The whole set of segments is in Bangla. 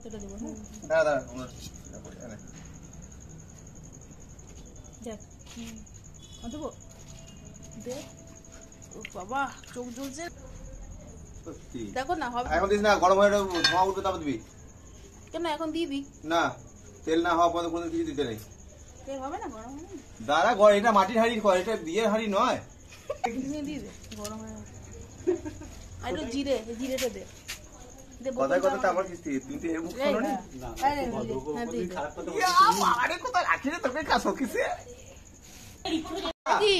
এটা দেবো। দাদা দেখ দেবো দে। ও বাবা চোখ জ্বলছে। দেখো না হবে এখন দিস না, গরম হয়ে ধোঁয়া উঠবে তারপর দিবি। কেন এখন দিয়ে দিই? না, তেল না হওয়া পর্যন্ত কোনো কিছু দিতে নেই। তেল হবে না, গরম হবে না। দাদা এটা মাটির হাঁড়ি, এটা বিয়ের হাঁড়ি নয়। দিয়ে দে, গরম হয়ে আর একটু জিরেটা দে। কথায় কথাতে আমার কিস্তি তুমি তো এর মুখ শোনো না। খারাপ কথা বলছিস আরে কোথা রাখি রে তোকে কাজ কিসে কি?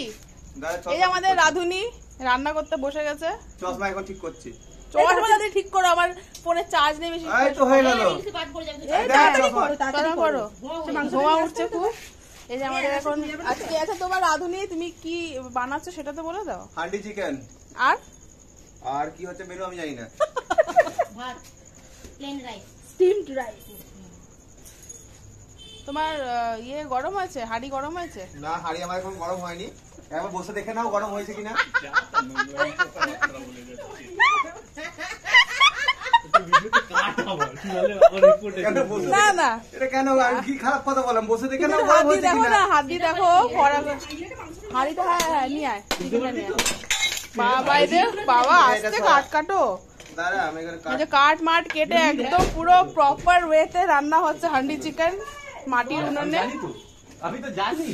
এই আমাদের রাধুনি রান্না করতে বসে গেছে। চশমা এখন ঠিক করছি। চশমা যদি ঠিক করো, আমার ফোনে চার্জ নেই বেশি। এই তো হয়ে গেল। তাড়াতাড়ি করো, ধোঁয়া উঠছে খুব। এই যে আমাদের এখন আজকে আছে তোমার রাধুনি, তুমি কি বানাচ্ছো সেটা তো বলে দাও। হান্ডি চিকেন আর কি হচ্ছে মেনু আমি জানি না। ভাত, প্লেন রাইস, স্টিমড রাইস। তোমার ইয়ে গরম হয়েছে, হাঁড়ি গরম হয়েছে? না, হাঁড়ি আমার এখন গরম হয়নি। একবার বসে দেখে নাও গরম হয়েছে কিনা। না না, এটা কেন কি খারাপ কথা বললাম, বসে দেখে নাও হাত গরম দিয়ে হয়েছে দেখো কিনা। না, হাত দিয়ে দেখো। হাঁড়িটা হ্যাঁ নিয়ে আয়, বাবা এদের বাবা আসছে কাটো। দাঁড়া আমি এখানে কাট মাট কেটে একদম পুরো প্রপার ওয়েতে রান্না হচ্ছে হান্ডি চিকেন মাটির উনুনে। আমি তো জানি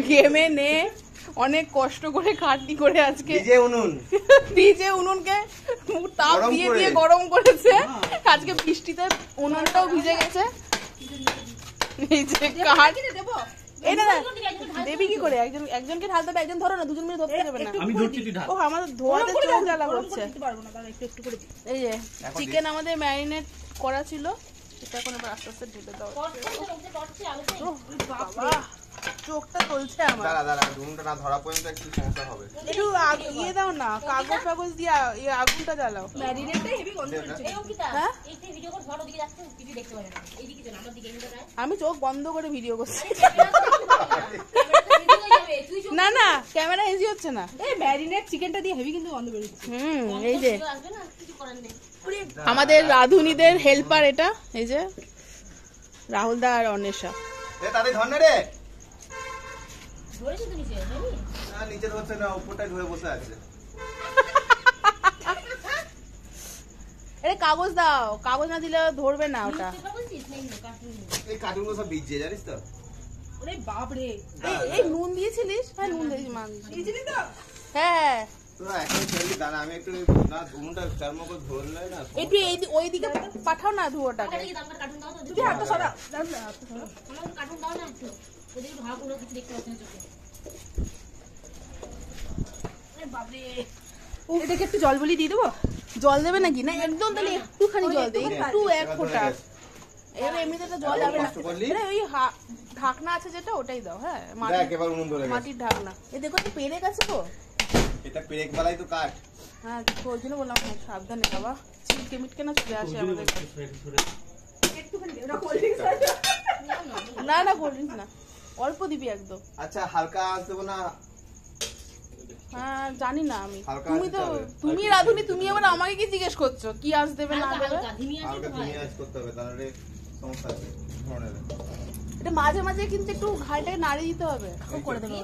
গেমে নে অনেক কষ্ট করে খাটনি করে আজকে ডিজে উনুনকে তাপ দিয়ে দিয়ে গরম করেছে। আজকে বৃষ্টিতে উনুনটাও ভিজে গেছে। এই যে কাঠ এই না দেবী কি করে একজনকে ঢালতে হবে, একজন ধরো না, দুজন মিলে ধরতে যাবে না। আমি ধরছি তুই ঢাল। ও আমাদের ধোয়াতে চোখ জ্বালা করছে। এই যে চিকেন আমাদের ম্যারিনেট করা ছিল, এটা এখন এবার আস্তে আস্তে ঢেলে দাও। বাবা চোখটা চলছে আমার। দাঁড়া ধুমটা না ধরা পর্যন্ত একটু সমস্যা হবে। একটু ইয়ে দাও না, কাগজ ফাগজ দিয়ে আগুনটা জ্বালাও। ম্যারিনেটটা হেভি গন্ধ করছে। হ্যাঁ আমি চোখ বন্ধ করে ভিডিও করছি। না না ক্যামেরা ইজি হচ্ছে না। এই ম্যারিনেট চিকেনটা দিয়ে হেভি কিন্তু গন্ধ বেরোচ্ছে। এই যে আমাদের রাধুনিদের হেল্পার এটা, এই যে রাহুল দা আর অন্বেষা। তাদের ধর না রে, নিচে ধরছে না, উপরটাই ধরে বসে আছে। কাগজ দাও, কাগজ না দিলে ধরবে না ওটা। এই কার্টুনগুলো সব ভিজে জানিস তো। ওরে বাপ রে, এই নুন দিয়েছিলিস? হ্যাঁ নুন দিয়েছি, মান দিয়েছিলি তো। হ্যাঁ এখন চলি দাঁড়া, আমি একটু না ধুমটা চারমো করে ধরলে না একটু ওই দিকে পাঠাও না ধুয়োটাকে। তুমি হাতটা সরাও, কার্টুন দাও না একটু, ওদের ভালো করে কিছু দেখতে পাচ্ছেন চোখে। বাপরে এটাকে একটু জল বলি দিয়ে দেবো? জল দেবে নাকি? না একদম, তাহলে একটুখানি জল দে, একটু এক ফোঁটা। এবার এমনিতে তো জল যাবে না। ওই ঢাকনা আছে যেটা, ওটাই দাও। হ্যাঁ মাটির ঢাকনা। এ দেখো তো পেরেক আছে তো, এটা পেরেক বালাই তো কাট। হ্যাঁ ওই জন্য বললাম সাবধানে বাবা, ছিটকে মিটকে না চলে আসে আমাদের। না না কোল্ড ড্রিঙ্কস না, অল্প দিবি একদম। আচ্ছা হালকা আঁচ দেবো না? হ্যাঁ জানি না আমি, তুমি রাধুনি, তুমি আবার আমাকে কি জিজ্ঞেস করছো কি আঁচ দেবে না দেবে? হালকা ধিমি আঁচ করতে হবে, তাহলে সমস্যা হবে। এটা মাঝে মাঝে কিন্তু একটু ঘাইটাকে নাড়িয়ে দিতে হবে। করে দেবে।